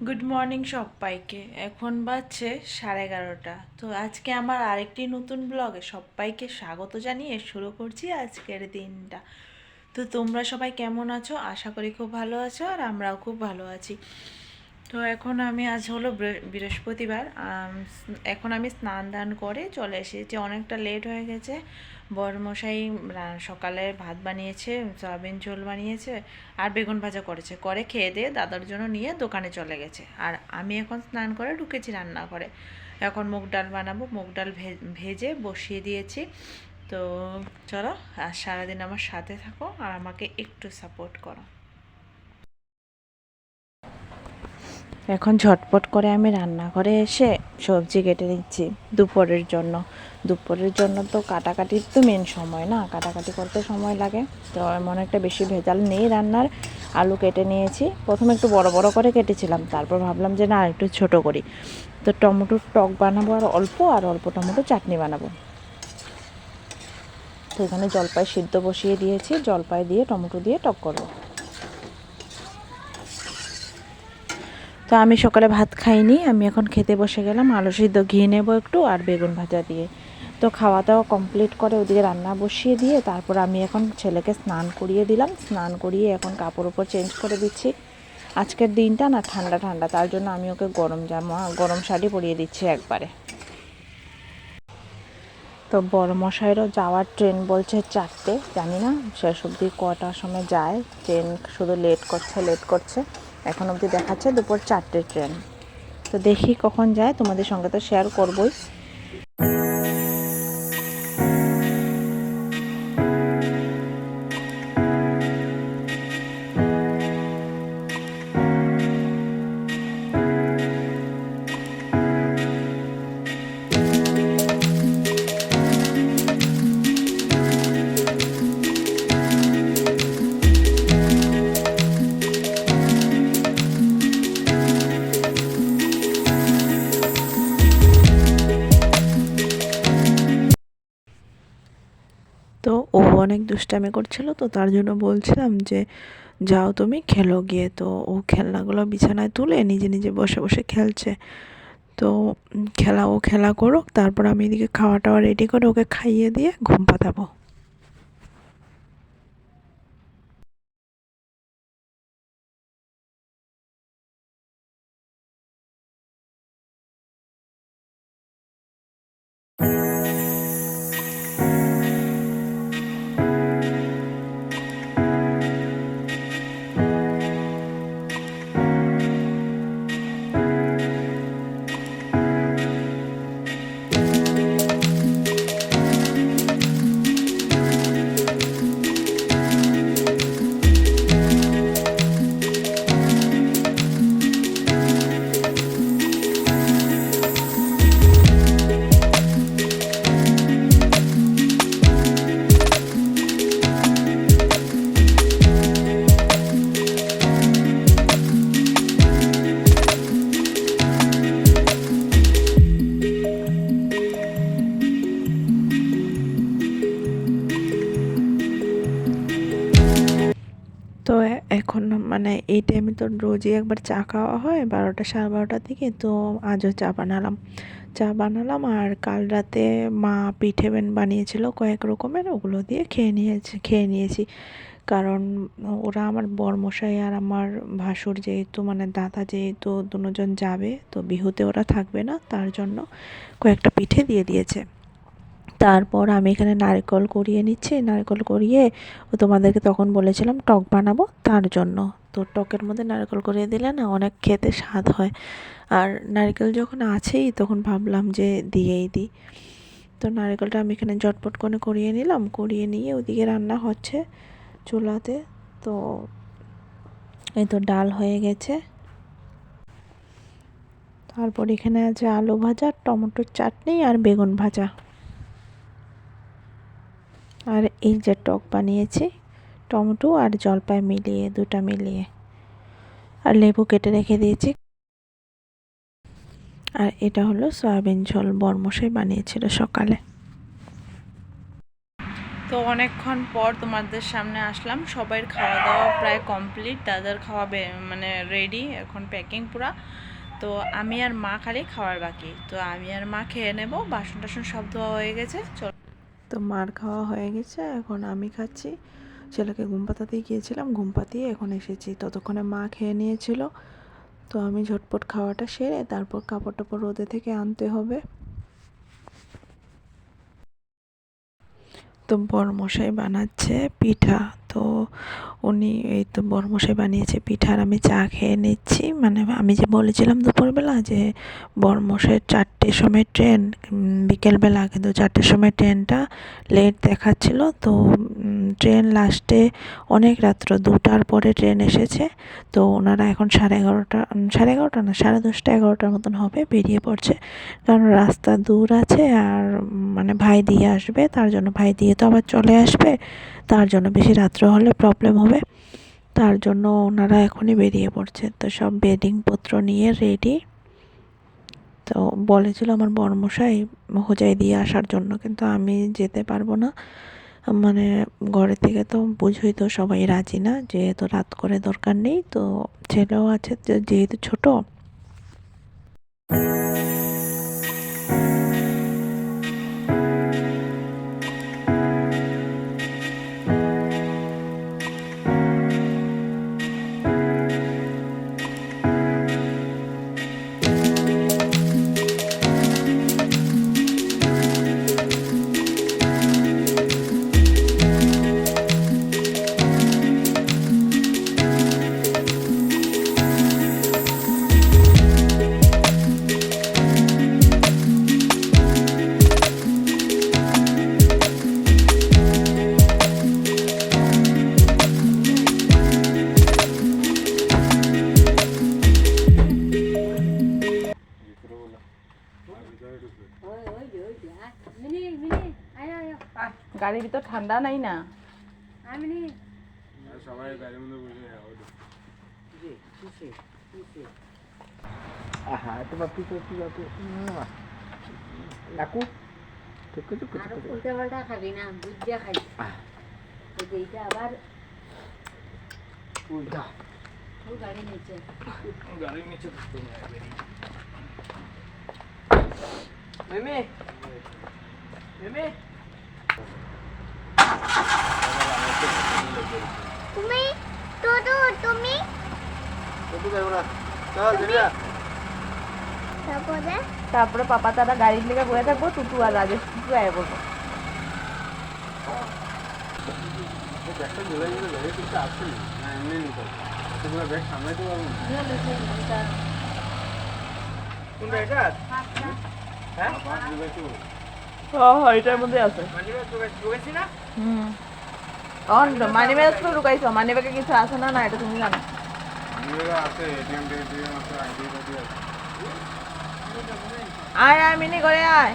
Good morning সবাইকে। এখন বাজছে 11:30। তো আজকে আমার আরেকটি নতুন ব্লগে সবাইকে স্বাগত জানিয়ে শুরু করছি আজকের দিনটা। তো তোমরা সবাই কেমন আছো? আশা করি খুব ভালো আছো, আর আমরাও খুব ভালো আছি। তো এখন আমি আজ হলো বৃহস্পতিবার। এখন আমি স্নান দান করে চলে এসেছি, অনেকটা লেট হয়ে গেছে। বরমশাই সকালে ভাত বানিয়েছে, সয়াবিন ঝোল বানিয়েছে আর বেগুন ভাজা করেছে, করে খেয়ে দিয়ে দাদার জন্য নিয়ে দোকানে চলে গেছে। আর আমি এখন স্নান করে ঢুকেছি রান্নাঘরে। এখন মুগ ডাল বানাবো, মুগ ডাল ভেজে বসিয়ে দিয়েছি। তো চলো, আর সারাদিন আমার সাথে থাকো আর আমাকে একটু সাপোর্ট করো। এখন ঝটপট করে আমি রান্নাঘরে এসে সবজি কেটে নিচ্ছি দুপুরের জন্য তো কাটাকাটির তো মেন সময় না, কাটাকাটি করতে সময় লাগে। তো এমন একটা বেশি ভেজাল নেই রান্নার। আলু কেটে নিয়েছি, প্রথমে একটু বড় বড় করে কেটেছিলাম, তারপর ভাবলাম যে না একটু ছোট করি। তো টমেটোর টক বানাবো আর অল্প টমেটো চাটনি বানাবো। তো এখানে জলপাই সিদ্ধ বসিয়ে দিয়েছি, জলপাই দিয়ে টমেটো দিয়ে টক করবো। তো আমি সকালে ভাত খাইনি, আমি এখন খেতে বসে গেলাম। আলু সিদ্ধ ঘি নেব একটু আর বেগুন ভাজা দিয়ে। তো খাওয়া দাওয়া কমপ্লিট করে ওদিকে রান্না বসিয়ে দিয়ে তারপর আমি এখন ছেলেকে স্নান করিয়ে দিলাম। স্নান করিয়ে এখন কাপড় উপর চেঞ্জ করে দিচ্ছি। আজকের দিনটা না ঠান্ডা ঠান্ডা, তার জন্য আমি ওকে গরম শাড়ি পরিয়ে দিচ্ছি একবারে। তো বড় মশাইরও যাওয়ার ট্রেন বলছে 4টে, জানি না শেষ অবধি কটার সময় যায়। ট্রেন শুধু লেট করছে। এখন অবধি দেখাচ্ছে দুপুর 4টে ট্রেন। তো দেখি কখন যায়, তোমাদের সঙ্গে তো শেয়ার করবই। তো ও অনেক দুষ্টামি করছিল, তো তার জন্য বলছিলাম যে যাও তুমি খেলো গিয়ে। তো ও খেলনাগুলো বিছানায় তুলে নিজে নিজে বসে বসে খেলছে। তো ও খেলা করুক, তারপর আমি এদিকে খাওয়া টাওয়া রেডি করে ওকে খাইয়ে দিয়ে ঘুম পাতাবো। তো এখন মানে এই টাইমে তো রোজই একবার চা খাওয়া হয়, 12টা 12:30 দিকে। তো আজও চা বানালাম আর কাল রাতে মা পিঠে বানিয়েছিল কয়েক রকমের, ওগুলো দিয়ে খেয়ে নিয়েছি। কারণ ওরা আমার বরমশাই আর আমার ভাসুর যেহেতু মানে দাদা যেহেতু দুজন যাবে, তো বিহুতে ওরা থাকবে না, তার জন্য কয়েকটা পিঠে দিয়ে দিয়েছে। তারপর আমি এখানে নারকেল কুড়িয়ে নিচ্ছি, নারকেল কুড়িয়ে ও তোমাদেরকে তখন বলেছিলাম টক বানাবো তার জন্য। তো টকের মধ্যে নারকেল কুড়িয়ে দিলে না অনেক খেতে স্বাদ হয়। আর নারকেল যখন আছেই তখন ভাবলাম যে দিয়েই দিই। তো নারকেলটা আমি এখানে ঝটপট করে কুড়িয়ে নিলাম, কুড়িয়ে নিয়ে ওদিকে রান্না হচ্ছে চুলাতে। তো এই তো ডাল হয়ে গেছে। তারপর এখানে আছে আলু ভাজা, টমেটোর চাটনি আর বেগুন ভাজা। আর এই যে টক বানিয়েছি টমেটো আর জলপাই মিলিয়ে, দুটা মিলিয়ে, আর লেবু কেটে রেখে দিয়েছি। আর এটা হলো সয়াবিন ঝোল, বরমশাই বানিয়েছিল সকালে। তো অনেকক্ষণ পর তোমাদের সামনে আসলাম। সবাই খাওয়া দাওয়া প্রায় কমপ্লিট, দাদার খাওয়া মানে রেডি, এখন প্যাকিং পুরা। তো আমি আর মা খালি খাওয়ার বাকি। তো আমি আর মা খেয়ে নেব, বাসন টাসন সব ধোয়া হয়ে গেছে। চল, তো মার খাওয়া হয়ে গেছে, এখন আমি খাচ্ছি। ছেলেকে ঘুম পাতাতেই গিয়েছিলাম, ঘুম পাতিয়ে এখন এসেছি। ততক্ষণে মা খেয়ে নিয়েছিল। তো আমি ঝটপট খাওয়াটা সেরে তারপর কাপড় টাপড় রোদে থেকে আনতে হবে। তো বড়মশাই বানাচ্ছে পিঠা। তো উনি এই তো বড়মশাই বানিয়েছে পিঠা আর আমি চা খেয়ে নিচ্ছি। মানে আমি যে বলেছিলাম দুপুরবেলা যে বড়মশাইয়ের 4টের সময় ট্রেন, বিকেলবেলা, কিন্তু 4টের সময় ট্রেনটা লেট দেখাচ্ছিল। তো ট্রেন লাস্টে অনেক রাত্র 2টার পরে ট্রেন এসেছে। তো ওনারা এখন 11:30 না 10:30 11টার মতন হবে, বেরিয়ে পড়ছে। কারণ রাস্তা দূর আছে আর মানে ভাই দিয়ে আসবে, তার জন্য ভাই দিয়ে তো আবার চলে আসবে, তার জন্য বেশি রাত্র হলে প্রবলেম হবে। তার জন্য ওনারা এখনই বেরিয়ে পড়ছে। তো সব বেডিংপত্র নিয়ে রেডি। তো বলেছিল আমার বড়মশাই হোজাই দিয়ে আসার জন্য, কিন্তু আমি যেতে পারবো না। মানে ঘরের থেকে তো বুঝোই তো সবাই রাজি না, যেহেতু রাত করে দরকার নেই। তো ছেলেও আছে যেহেতু ছোট। গাড়ির ভিতর ঠান্ডা নাই না। সবাই গাড়ির মধ্যে বসে আহা তো বাপি লাকু উল্টা পাল্টা খাবি না, বুঝিয়া খাবি। এইটা আবার উল্টা গাড়ি নিচে মেমে মেমে তুমি তুমি তারপরে পাপা তারা গাড়ির লেগে বয়ে থাকবো, টুটু আর রাজেশ টুটু আয় বলবো। ব্যাগটা ঝুলে গেলে ব্যাগে কিছু আছে না, এমনি নিতে তোমরা ব্যাগ সামলাইতে পারবো না। কোন ব্যাগটা? হ্যাঁ এটার মধ্যে আছে। মানি ব্যাগ তো ঢুকাইছো, মানি ব্যাগে কিছু আছে না, না এটা তুমি জানো। আছে এটিএম আছে, আইডি আছে। আয় মিনি করে আয়।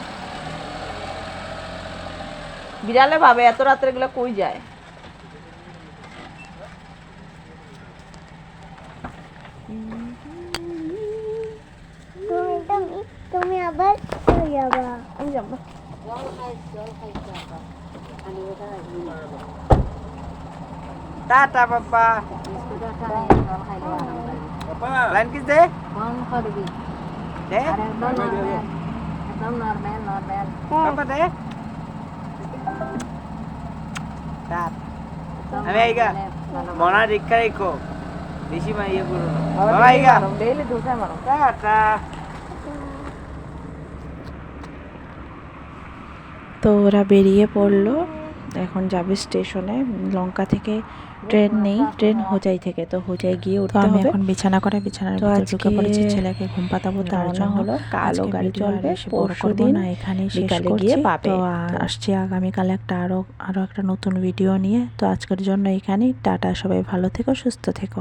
বিড়ালে ভাবে এত রাত্রে গুলো কই যায়। তুমি আবার যাবা। আমি যাবো। টাটা বাবা লাইন কিস দে দে বাবা দে টাট আমি আইগা মনা রিক্কা রেখো বেশি মা ইয়ে করো না বাবা আইগা ডেইলি ধুসে মারো। টাটা। তো ওরা বেরিয়ে পড়লো, এখন যাবে স্টেশনে। লঙ্কা থেকে ট্রেন নেই, ট্রেন হোজাই থেকে। তো হোজাই গিয়ে উঠতে হবে। এখন বিছানা করে বিছানার ভিতরে ঢুকে পড়েছি, ছেলেকে ঘুম পাতাবো তার জন্য। হলো কালো গাড়ি চলবে পরশুদিন, এখানেই বিকালে গিয়ে পাবে। তো আসছি আগামীকাল আরো একটা নতুন ভিডিও নিয়ে। তো আজকের জন্য এখানেই টাটা, সবাই ভালো থেকো, সুস্থ থেকো।